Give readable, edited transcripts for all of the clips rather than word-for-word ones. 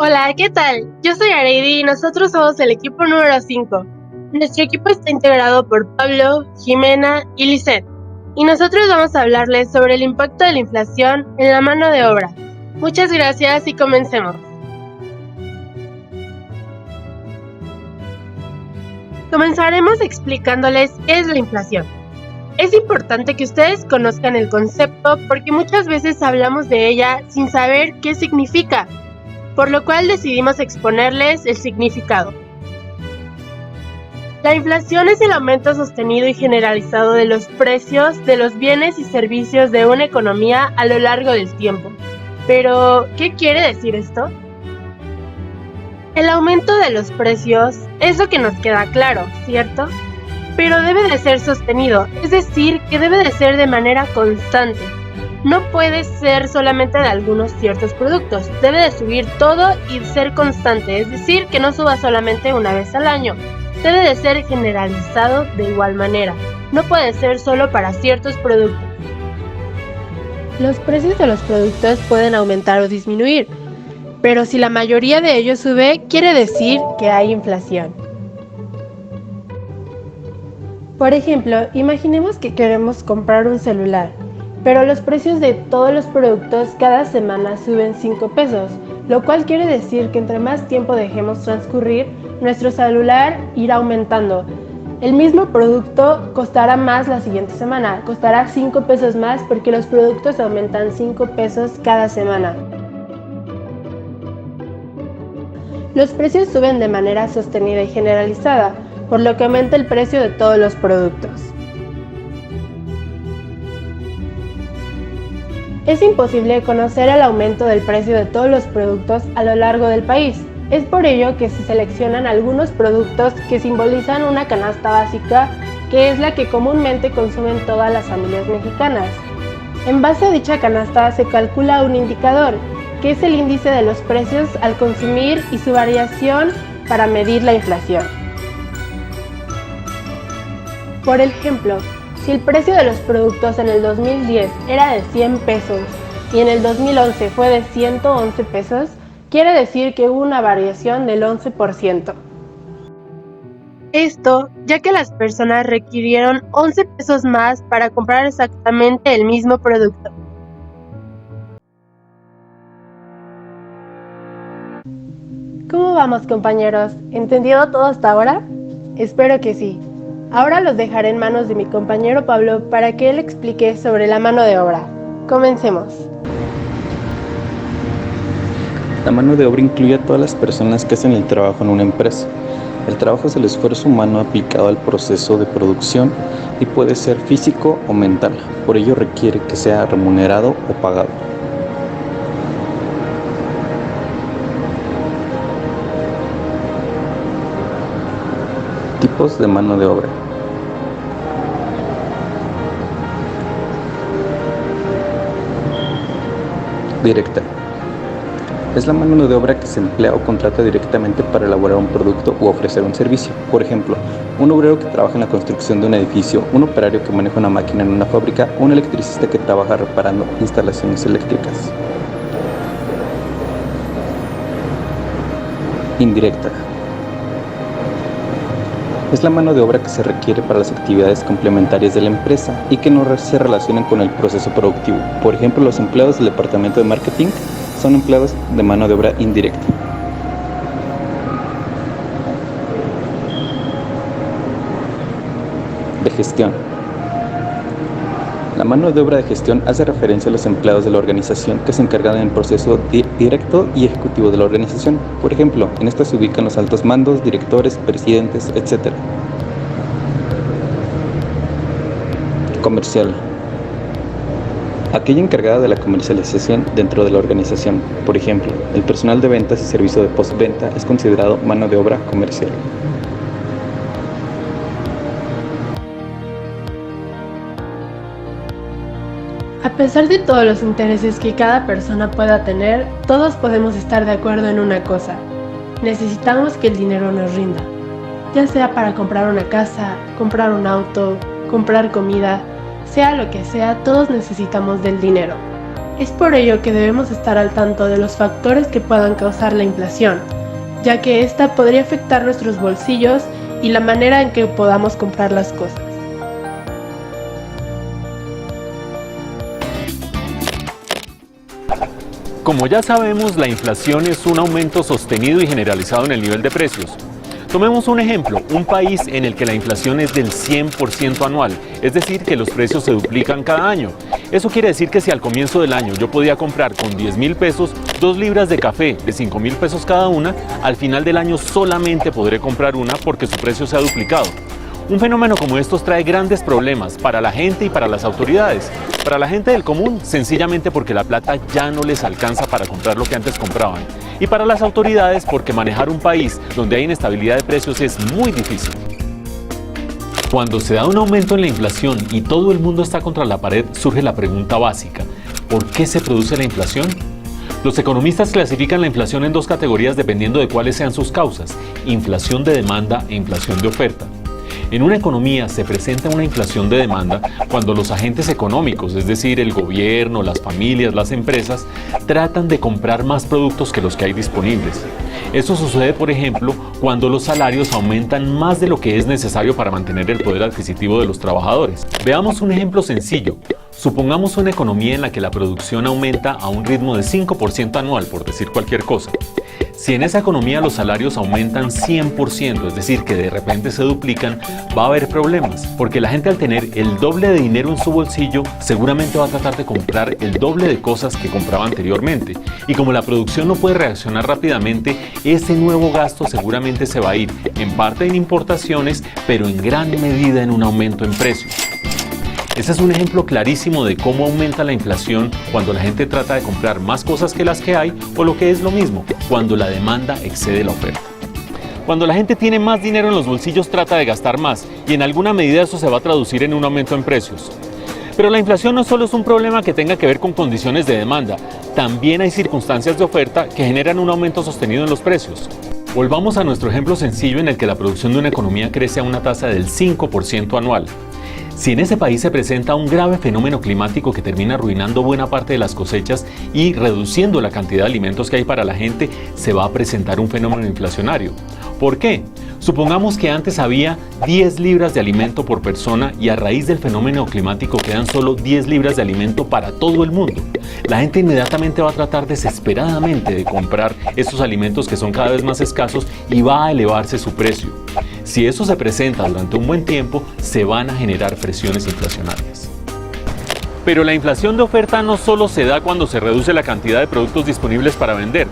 Hola, ¿qué tal? Yo soy Areidi y nosotros somos el equipo número 5. Nuestro equipo está integrado por Pablo, Jimena y Lisette. Y nosotros vamos a hablarles sobre el impacto de la inflación en la mano de obra. Muchas gracias y comencemos. Comenzaremos explicándoles qué es la inflación. Es importante que ustedes conozcan el concepto porque muchas veces hablamos de ella sin saber qué significa, por lo cual decidimos exponerles el significado. La inflación es el aumento sostenido y generalizado de los precios de los bienes y servicios de una economía a lo largo del tiempo. Pero, ¿qué quiere decir esto? El aumento de los precios es lo que nos queda claro, ¿cierto? Pero debe de ser sostenido, es decir, que debe de ser de manera constante. No puede ser solamente de algunos ciertos productos, debe de subir todo y ser constante, es decir, que no suba solamente una vez al año. Debe de ser generalizado de igual manera, no puede ser solo para ciertos productos. Los precios de los productos pueden aumentar o disminuir, pero si la mayoría de ellos sube, quiere decir que hay inflación. Por ejemplo, imaginemos que queremos comprar un celular, pero los precios de todos los productos cada semana suben 5 pesos, lo cual quiere decir que entre más tiempo dejemos transcurrir, nuestro celular irá aumentando. El mismo producto costará más la siguiente semana, costará 5 pesos más porque los productos aumentan 5 pesos cada semana. Los precios suben de manera sostenida y generalizada, por lo que aumenta el precio de todos los productos. Es imposible conocer el aumento del precio de todos los productos a lo largo del país. Es por ello que se seleccionan algunos productos que simbolizan una canasta básica, que es la que comúnmente consumen todas las familias mexicanas. En base a dicha canasta se calcula un indicador, que es el índice de los precios al consumir y su variación para medir la inflación. Por ejemplo, si el precio de los productos en el 2010 era de 100 pesos y en el 2011 fue de 111 pesos, quiere decir que hubo una variación del 11%. Esto ya que las personas requirieron 11 pesos más para comprar exactamente el mismo producto. ¿Cómo vamos, compañeros? ¿Entendido todo hasta ahora? Espero que sí. Ahora los dejaré en manos de mi compañero Pablo para que él explique sobre la mano de obra. Comencemos. La mano de obra incluye a todas las personas que hacen el trabajo en una empresa. El trabajo es el esfuerzo humano aplicado al proceso de producción y puede ser físico o mental. Por ello requiere que sea remunerado o pagado. Tipos de mano de obra. Directa. Es la mano de obra que se emplea o contrata directamente para elaborar un producto u ofrecer un servicio. Por ejemplo, un obrero que trabaja en la construcción de un edificio, un operario que maneja una máquina en una fábrica, un electricista que trabaja reparando instalaciones eléctricas. Indirecta. Es la mano de obra que se requiere para las actividades complementarias de la empresa y que no se relacionan con el proceso productivo. Por ejemplo, los empleados del departamento de marketing son empleados de mano de obra indirecta. De gestión. La mano de obra de gestión hace referencia a los empleados de la organización que se encargan del proceso directo y ejecutivo de la organización. Por ejemplo, en esta se ubican los altos mandos, directores, presidentes, etc. Comercial. Aquella encargada de la comercialización dentro de la organización. Por ejemplo, el personal de ventas y servicio de postventa es considerado mano de obra comercial. A pesar de todos los intereses que cada persona pueda tener, todos podemos estar de acuerdo en una cosa. Necesitamos que el dinero nos rinda, ya sea para comprar una casa, comprar un auto, comprar comida, sea lo que sea, todos necesitamos del dinero. Es por ello que debemos estar al tanto de los factores que puedan causar la inflación, ya que esta podría afectar nuestros bolsillos y la manera en que podamos comprar las cosas. Como ya sabemos, la inflación es un aumento sostenido y generalizado en el nivel de precios. Tomemos un ejemplo, un país en el que la inflación es del 100% anual, es decir, que los precios se duplican cada año. Eso quiere decir que si al comienzo del año yo podía comprar con 10.000 pesos 2 libras de café de 5.000 pesos cada una, al final del año solamente podré comprar una porque su precio se ha duplicado. Un fenómeno como estos trae grandes problemas para la gente y para las autoridades. Para la gente del común, sencillamente porque la plata ya no les alcanza para comprar lo que antes compraban. Y para las autoridades, porque manejar un país donde hay inestabilidad de precios es muy difícil. Cuando se da un aumento en la inflación y todo el mundo está contra la pared, surge la pregunta básica: ¿por qué se produce la inflación? Los economistas clasifican la inflación en dos categorías dependiendo de cuáles sean sus causas: inflación de demanda e inflación de oferta. En una economía se presenta una inflación de demanda cuando los agentes económicos, es decir, el gobierno, las familias, las empresas, tratan de comprar más productos que los que hay disponibles. Eso sucede, por ejemplo, cuando los salarios aumentan más de lo que es necesario para mantener el poder adquisitivo de los trabajadores. Veamos un ejemplo sencillo. Supongamos una economía en la que la producción aumenta a un ritmo de 5% anual, por decir cualquier cosa. Si en esa economía los salarios aumentan 100%, es decir, que de repente se duplican, va a haber problemas, porque la gente al tener el doble de dinero en su bolsillo, seguramente va a tratar de comprar el doble de cosas que compraba anteriormente. Y como la producción no puede reaccionar rápidamente, ese nuevo gasto seguramente se va a ir, en parte en importaciones, pero en gran medida en un aumento en precios. Ese es un ejemplo clarísimo de cómo aumenta la inflación cuando la gente trata de comprar más cosas que las que hay, o lo que es lo mismo, cuando la demanda excede la oferta. Cuando la gente tiene más dinero en los bolsillos, trata de gastar más, y en alguna medida eso se va a traducir en un aumento en precios. Pero la inflación no solo es un problema que tenga que ver con condiciones de demanda, también hay circunstancias de oferta que generan un aumento sostenido en los precios. Volvamos a nuestro ejemplo sencillo en el que la producción de una economía crece a una tasa del 5% anual. Si en ese país se presenta un grave fenómeno climático que termina arruinando buena parte de las cosechas y reduciendo la cantidad de alimentos que hay para la gente, se va a presentar un fenómeno inflacionario. ¿Por qué? Supongamos que antes había 10 libras de alimento por persona y a raíz del fenómeno climático quedan solo 10 libras de alimento para todo el mundo. La gente inmediatamente va a tratar desesperadamente de comprar esos alimentos que son cada vez más escasos y va a elevarse su precio. Si eso se presenta durante un buen tiempo, se van a generar presiones inflacionarias. Pero la inflación de oferta no solo se da cuando se reduce la cantidad de productos disponibles para vender.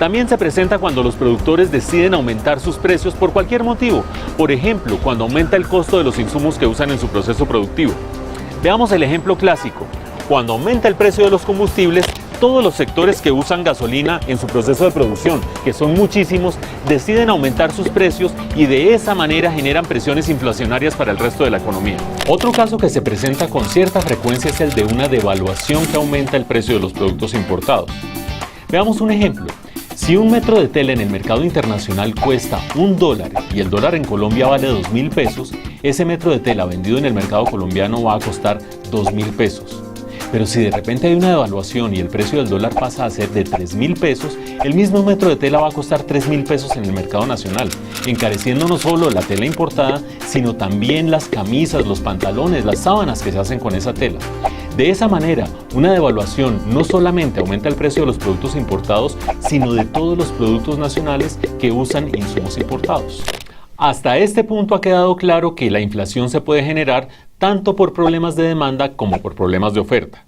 También se presenta cuando los productores deciden aumentar sus precios por cualquier motivo. Por ejemplo, cuando aumenta el costo de los insumos que usan en su proceso productivo. Veamos el ejemplo clásico. Cuando aumenta el precio de los combustibles, todos los sectores que usan gasolina en su proceso de producción, que son muchísimos, deciden aumentar sus precios y de esa manera generan presiones inflacionarias para el resto de la economía. Otro caso que se presenta con cierta frecuencia es el de una devaluación que aumenta el precio de los productos importados. Veamos un ejemplo. Si un metro de tela en el mercado internacional cuesta $1 y el dólar en Colombia vale 2.000 pesos, ese metro de tela vendido en el mercado colombiano va a costar 2.000 pesos. Pero si de repente hay una devaluación y el precio del dólar pasa a ser de 3.000 pesos, el mismo metro de tela va a costar 3.000 pesos en el mercado nacional, encareciendo no solo la tela importada, sino también las camisas, los pantalones, las sábanas que se hacen con esa tela. De esa manera, una devaluación no solamente aumenta el precio de los productos importados, sino de todos los productos nacionales que usan insumos importados. Hasta este punto ha quedado claro que la inflación se puede generar tanto por problemas de demanda como por problemas de oferta.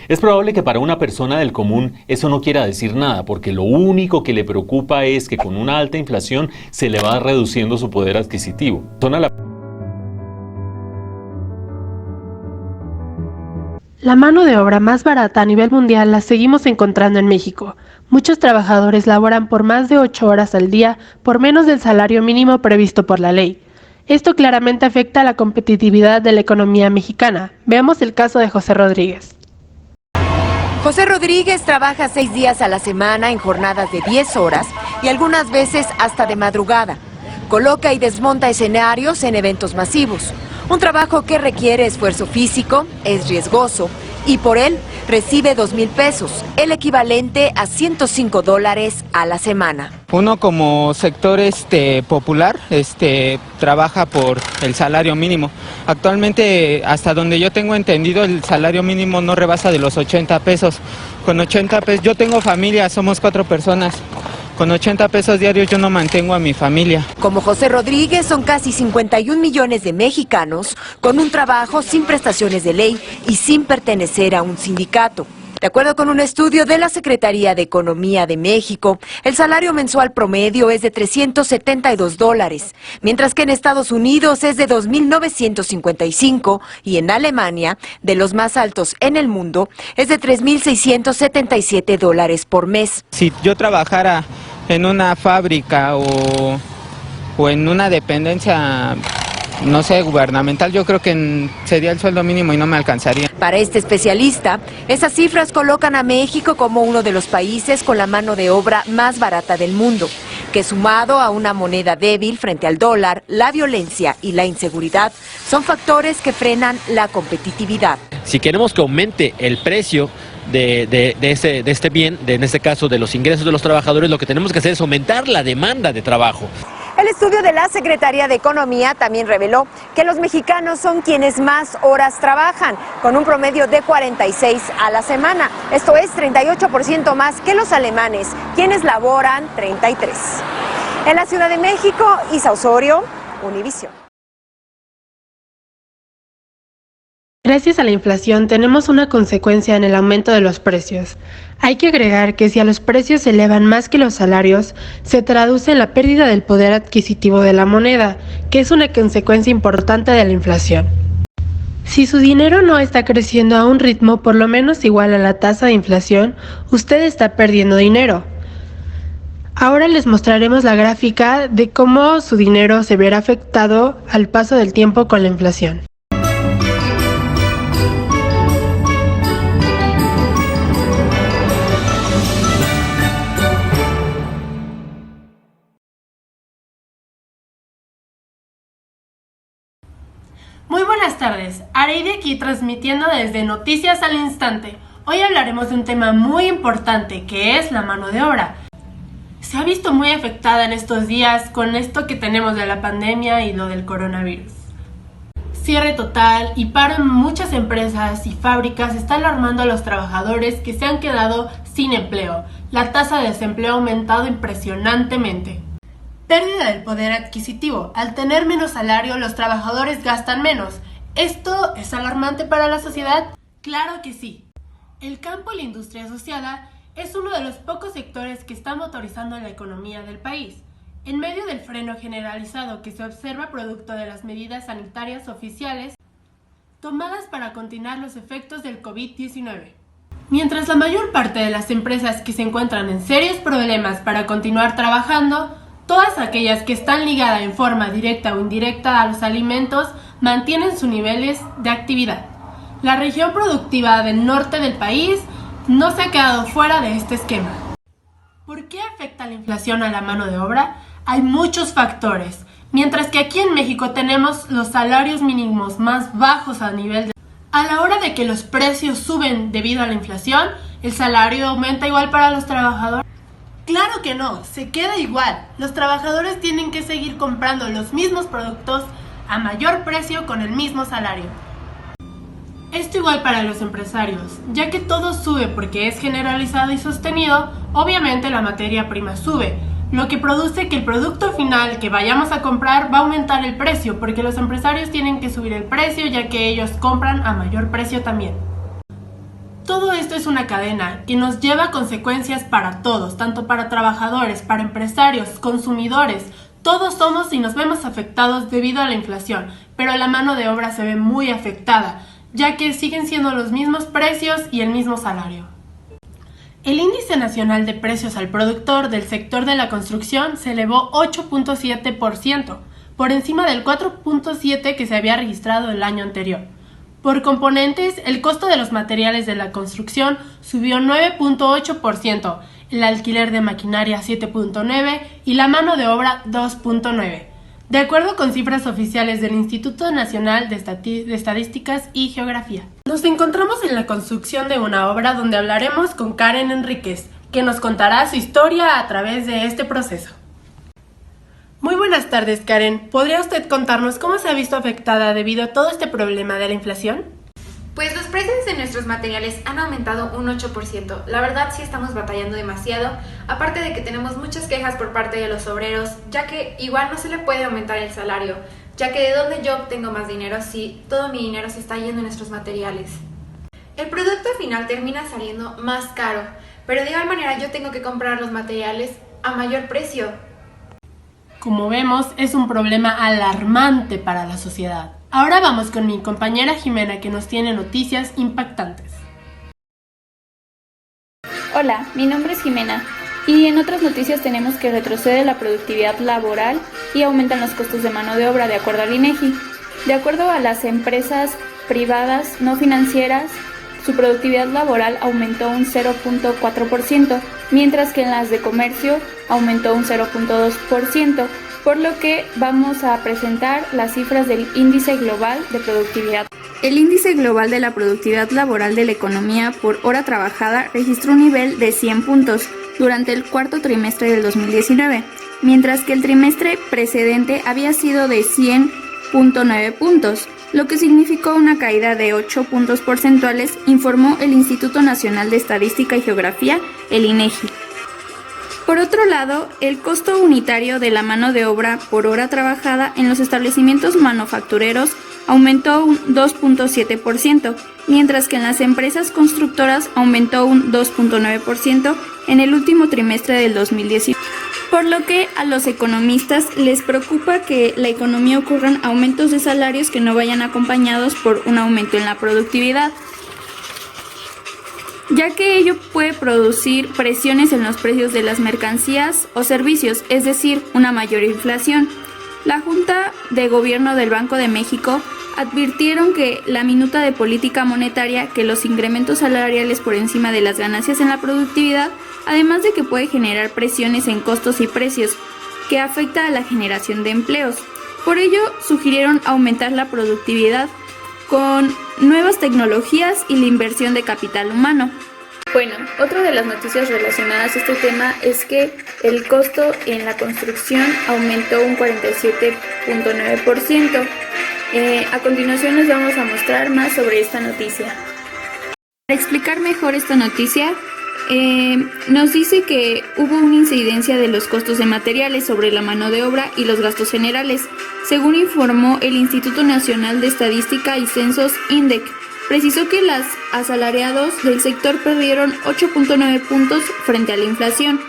Es probable que para una persona del común eso no quiera decir nada, porque lo único que le preocupa es que con una alta inflación se le va reduciendo su poder adquisitivo. La mano de obra más barata a nivel mundial la seguimos encontrando en México. Muchos trabajadores laboran por más de 8 horas al día por menos del salario mínimo previsto por la ley. Esto claramente afecta a la competitividad de la economía mexicana. Veamos el caso de José Rodríguez. José Rodríguez trabaja 6 días a la semana en jornadas de 10 horas y algunas veces hasta de madrugada. Coloca y desmonta escenarios en eventos masivos. Un trabajo que requiere esfuerzo físico, es riesgoso y por él recibe 2,000 pesos, el equivalente a $105 a la semana. Uno como sector popular trabaja por el salario mínimo. Actualmente, hasta donde yo tengo entendido, el salario mínimo no rebasa de los 80 pesos. Con 80 pesos, yo tengo familia, somos 4 personas. Con 80 pesos diarios yo no mantengo a mi familia. Como José Rodríguez, son casi 51 millones de mexicanos con un trabajo sin prestaciones de ley y sin pertenecer a un sindicato. De acuerdo con un estudio de la Secretaría de Economía de México, el salario mensual promedio es de $372, mientras que en Estados Unidos es de $2,955 y en Alemania, de los más altos en el mundo, es de $3,677 por mes. Si yo trabajara en una fábrica o en una dependencia, no sé, gubernamental, yo creo que sería el sueldo mínimo y no me alcanzaría. Para este especialista, esas cifras colocan a México como uno de los países con la mano de obra más barata del mundo, que sumado a una moneda débil frente al dólar, la violencia y la inseguridad son factores que frenan la competitividad. Si queremos que aumente el precio de este bien, en este caso de los ingresos de los trabajadores, lo que tenemos que hacer es aumentar la demanda de trabajo. El estudio de la Secretaría de Economía también reveló que los mexicanos son quienes más horas trabajan, con un promedio de 46 a la semana. Esto es 38% más que los alemanes, quienes laboran 33. En la Ciudad de México, Isa Osorio, Univisión. Gracias a la inflación tenemos una consecuencia en el aumento de los precios. Hay que agregar que si a los precios se elevan más que los salarios, se traduce en la pérdida del poder adquisitivo de la moneda, que es una consecuencia importante de la inflación. Si su dinero no está creciendo a un ritmo por lo menos igual a la tasa de inflación, usted está perdiendo dinero. Ahora les mostraremos la gráfica de cómo su dinero se verá afectado al paso del tiempo con la inflación. Muy buenas tardes, Areide aquí transmitiendo desde Noticias al Instante. Hoy hablaremos de un tema muy importante que es la mano de obra. Se ha visto muy afectada en estos días con esto que tenemos de la pandemia y lo del coronavirus. Cierre total y paro en muchas empresas y fábricas está alarmando a los trabajadores que se han quedado sin empleo. La tasa de desempleo ha aumentado impresionantemente. Pérdida del poder adquisitivo. Al tener menos salario, los trabajadores gastan menos. ¿Esto es alarmante para la sociedad? Claro que sí. El campo y la industria asociada es uno de los pocos sectores que están motorizando la economía del país. En medio del freno generalizado que se observa producto de las medidas sanitarias oficiales tomadas para continuar los efectos del COVID-19. Mientras la mayor parte de las empresas que se encuentran en serios problemas para continuar trabajando, todas aquellas que están ligadas en forma directa o indirecta a los alimentos mantienen sus niveles de actividad. La región productiva del norte del país no se ha quedado fuera de este esquema. ¿Por qué afecta la inflación a la mano de obra? Hay muchos factores. Mientras que aquí en México tenemos los salarios mínimos más bajos a nivel de... A la hora de que los precios suben debido a la inflación, ¿el salario aumenta igual para los trabajadores? Claro que no, se queda igual. Los trabajadores tienen que seguir comprando los mismos productos a mayor precio con el mismo salario. Esto igual para los empresarios, ya que todo sube porque es generalizado y sostenido, obviamente la materia prima sube, lo que produce que el producto final que vayamos a comprar va a aumentar el precio, porque los empresarios tienen que subir el precio ya que ellos compran a mayor precio también. Todo esto es una cadena que nos lleva a consecuencias para todos, tanto para trabajadores, para empresarios, consumidores. Todos somos y nos vemos afectados debido a la inflación, pero la mano de obra se ve muy afectada, ya que siguen siendo los mismos precios y el mismo salario. El índice nacional de precios al productor del sector de la construcción se elevó 8.7%, por encima del 4.7% que se había registrado el año anterior. Por componentes, el costo de los materiales de la construcción subió 9.8%, el alquiler de maquinaria 7.9% y la mano de obra 2.9%. de acuerdo con cifras oficiales del Instituto Nacional de Estadísticas y Geografía. Nos encontramos en la construcción de una obra donde hablaremos con Karen Enríquez, que nos contará su historia a través de este proceso. Muy buenas tardes, Karen. ¿Podría usted contarnos cómo se ha visto afectada debido a todo este problema de la inflación? Pues los precios de nuestros materiales han aumentado un 8%. La verdad sí estamos batallando demasiado, aparte de que tenemos muchas quejas por parte de los obreros, ya que igual no se le puede aumentar el salario, ya que de dónde yo obtengo más dinero si todo mi dinero se está yendo en nuestros materiales. El producto final termina saliendo más caro, pero de igual manera yo tengo que comprar los materiales a mayor precio. Como vemos, es un problema alarmante para la sociedad. Ahora vamos con mi compañera Jimena, que nos tiene noticias impactantes. Hola, mi nombre es Jimena y en otras noticias tenemos que retrocede la productividad laboral y aumentan los costos de mano de obra de acuerdo al INEGI. De acuerdo a las empresas privadas no financieras, su productividad laboral aumentó un 0.4%, mientras que en las de comercio aumentó un 0.2%, por lo que vamos a presentar las cifras del Índice Global de Productividad. El Índice Global de la Productividad Laboral de la Economía por hora trabajada registró un nivel de 100 puntos durante el cuarto trimestre del 2019, mientras que el trimestre precedente había sido de 100.9 puntos, lo que significó una caída de 8 puntos porcentuales, informó el Instituto Nacional de Estadística y Geografía, el INEGI. Por otro lado, el costo unitario de la mano de obra por hora trabajada en los establecimientos manufactureros aumentó un 2.7%, mientras que en las empresas constructoras aumentó un 2.9% en el último trimestre del 2019. Por lo que a los economistas les preocupa que la economía ocurran aumentos de salarios que no vayan acompañados por un aumento en la productividad, ya que ello puede producir presiones en los precios de las mercancías o servicios, es decir, una mayor inflación. La Junta de Gobierno del Banco de México advirtieron que la minuta de política monetaria que los incrementos salariales por encima de las ganancias en la productividad, además de que puede generar presiones en costos y precios, que afecta a la generación de empleos. Por ello, sugirieron aumentar la productividad con nuevas tecnologías y la inversión de capital humano. Bueno, otra de las noticias relacionadas a este tema es que el costo en la construcción aumentó un 47.9%. A continuación les vamos a mostrar más sobre esta noticia. Para explicar mejor esta noticia, nos dice que hubo una incidencia de los costos de materiales sobre la mano de obra y los gastos generales, según informó el Instituto Nacional de Estadística y Censos, INDEC. Precisó que los asalariados del sector perdieron 8.9 puntos frente a la inflación.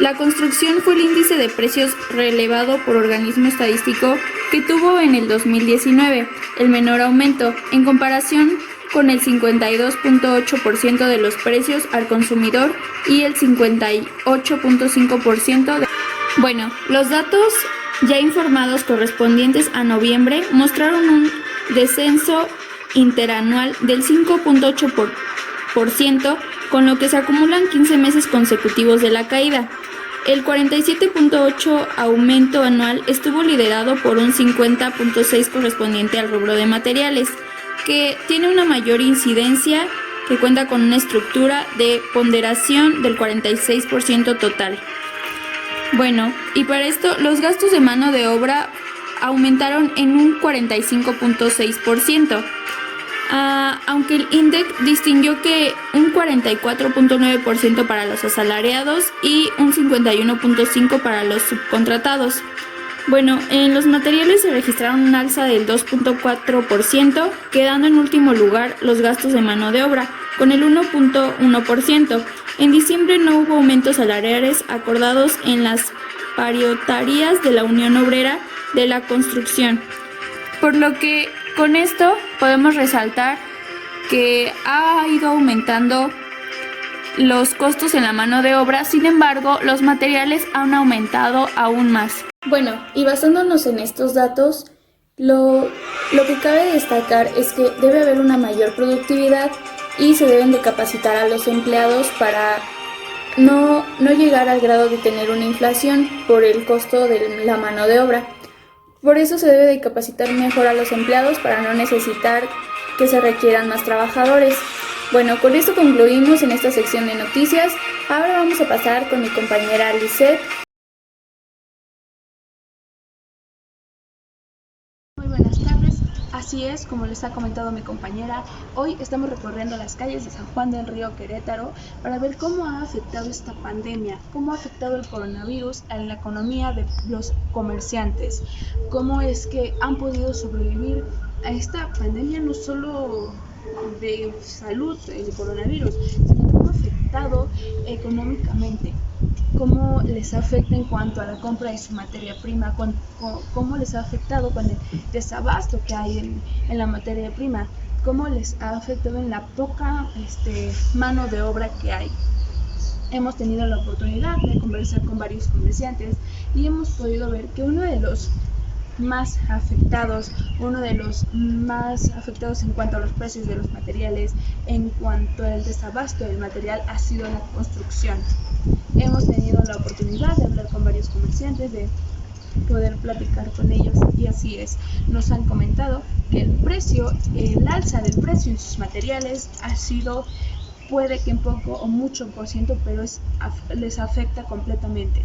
La construcción fue el índice de precios relevado por organismo estadístico que tuvo en el 2019 el menor aumento en comparación con el 52.8% de los precios al consumidor y el 58.5% de... Bueno, los datos ya informados correspondientes a noviembre mostraron un descenso interanual del 5.8%, con lo que se acumulan 15 meses consecutivos de la caída. El 47.8% aumento anual estuvo liderado por un 50.6% correspondiente al rubro de materiales, que tiene una mayor incidencia, que cuenta con una estructura de ponderación del 46% total. Bueno, y para esto los gastos de mano de obra aumentaron en un 45.6%, aunque el INDEC distinguió que un 44.9% para los asalariados y un 51.5% para los subcontratados. Bueno, en los materiales se registraron un alza del 2.4%, quedando en último lugar los gastos de mano de obra, con el 1.1%. En diciembre no hubo aumentos salariales acordados en las paritarias de la Unión Obrera de la Construcción, por lo que con esto podemos resaltar que ha ido aumentando los costos en la mano de obra. Sin embargo, los materiales han aumentado aún más. Bueno, y basándonos en estos datos, lo que cabe destacar es que debe haber una mayor productividad y se deben de capacitar a los empleados para no llegar al grado de tener una inflación por el costo de la mano de obra. Por eso se debe de capacitar mejor a los empleados para no necesitar que se requieran más trabajadores. Bueno, con esto concluimos en esta sección de noticias. Ahora vamos a pasar con mi compañera Lisette. Muy buenas tardes, así es, como les ha comentado mi compañera, hoy estamos recorriendo las calles de San Juan del Río, Querétaro, para ver cómo ha afectado esta pandemia, cómo ha afectado el coronavirus en la economía de los comerciantes, cómo es que han podido sobrevivir a esta pandemia, no solo de salud, el coronavirus, sino cómo ha afectado económicamente, cómo les afecta en cuanto a la compra de su materia prima, cómo les ha afectado con el desabasto que hay en la materia prima, cómo les ha afectado en la poca mano de obra que hay. Hemos tenido la oportunidad de conversar con varios comerciantes y hemos podido ver que uno de los más afectados en cuanto a los precios de los materiales, en cuanto al desabasto del material, ha sido la construcción. Hemos tenido la oportunidad de hablar con varios comerciantes, de poder platicar con ellos, y así es, nos han comentado que el alza del precio en sus materiales ha sido, puede que en poco o mucho por ciento, pero les afecta completamente.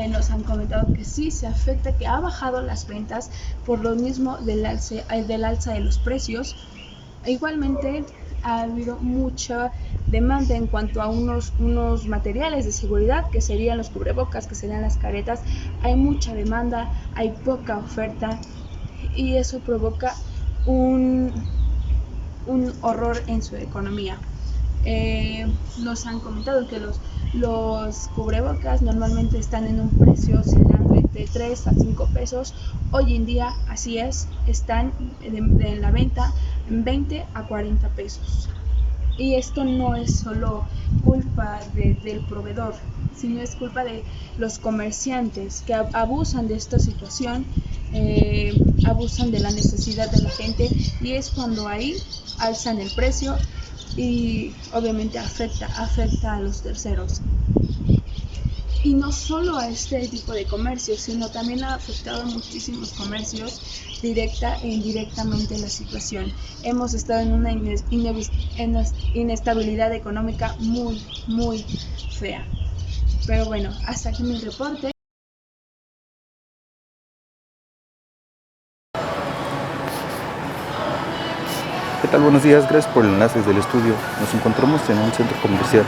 Nos han comentado que sí se afecta, que ha bajado las ventas por lo mismo del alza de los precios. Igualmente ha habido mucha demanda en cuanto a unos materiales de seguridad, que serían los cubrebocas, que serían las caretas. Hay mucha demanda, hay poca oferta, y eso provoca un horror en su economía. Nos han comentado que los cubrebocas normalmente están en un precio oscilando entre 3 a 5 pesos. Hoy en día, así es, están en la venta en 20 a 40 pesos. Y esto no es solo culpa del proveedor, sino es culpa de los comerciantes que abusan de esta situación, abusan de la necesidad de la gente, y es cuando ahí alzan el precio y obviamente afecta a los terceros. Y no solo a este tipo de comercios, sino también ha afectado a muchísimos comercios directa e indirectamente la situación. Hemos estado en una inestabilidad económica muy, muy fea. Pero bueno, hasta aquí mi reporte. ¿Qué tal? Buenos días, gracias por el enlace desde el estudio. Nos encontramos en un centro comercial.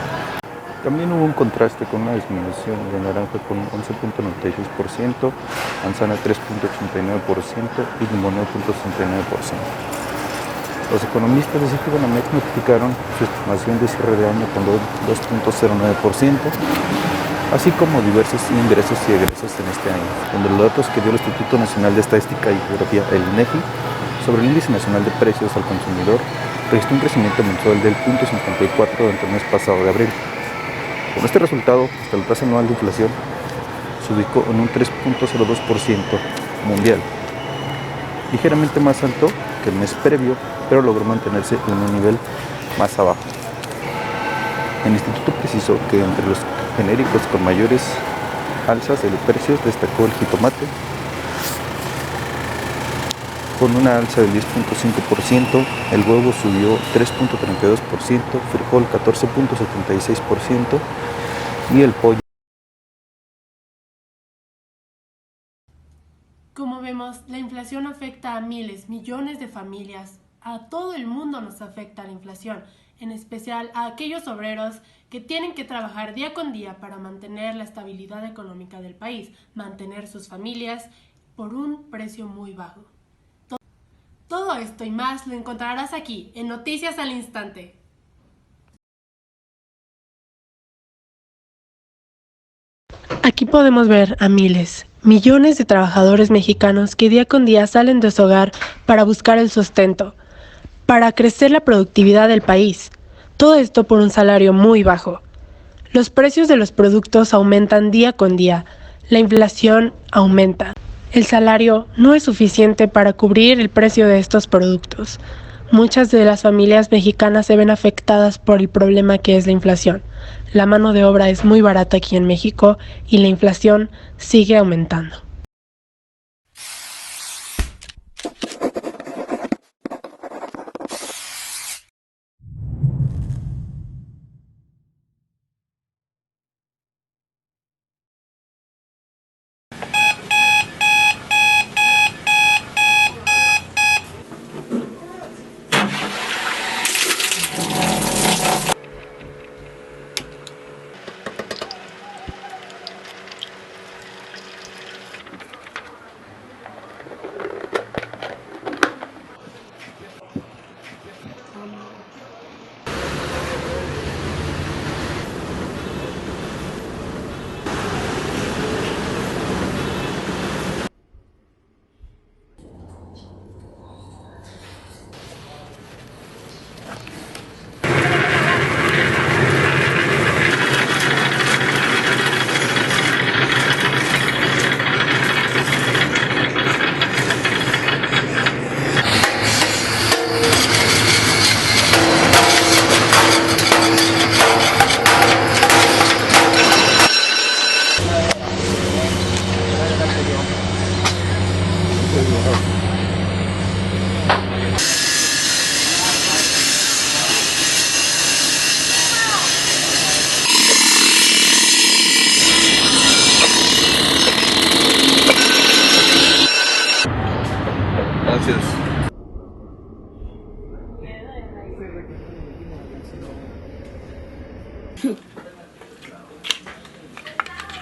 También hubo un contraste con una disminución de naranja con 11.96%, manzana 3.89% y limón 9.69%. Los economistas de Citibanamex notificaron su estimación de cierre de año con 2.09%, así como diversos ingresos y egresos en este año, donde los datos que dio el Instituto Nacional de Estadística y Geografía, el INEGI, sobre el índice nacional de precios al consumidor, registró un crecimiento mensual del 0.54 durante el mes pasado de abril. Con este resultado, hasta la tasa anual de inflación se ubicó en un 3.02% mundial, ligeramente más alto que el mes previo, pero logró mantenerse en un nivel más abajo. El instituto precisó que entre los genéricos con mayores alzas de los precios destacó el jitomate, con una alza del 10.5%, el huevo subió 3.32%, frijol 14.76% y el pollo. Como vemos, la inflación afecta a miles, millones de familias. A todo el mundo nos afecta la inflación, en especial a aquellos obreros que tienen que trabajar día con día para mantener la estabilidad económica del país, mantener sus familias por un precio muy bajo. Todo esto y más lo encontrarás aquí, en Noticias al Instante. Aquí podemos ver a miles, millones de trabajadores mexicanos que día con día salen de su hogar para buscar el sustento, para crecer la productividad del país. Todo esto por un salario muy bajo. Los precios de los productos aumentan día con día, la inflación aumenta. El salario no es suficiente para cubrir el precio de estos productos. Muchas de las familias mexicanas se ven afectadas por el problema que es la inflación. La mano de obra es muy barata aquí en México y la inflación sigue aumentando.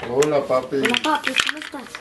Hola, papi. Hola, papi, ¿cómo estás?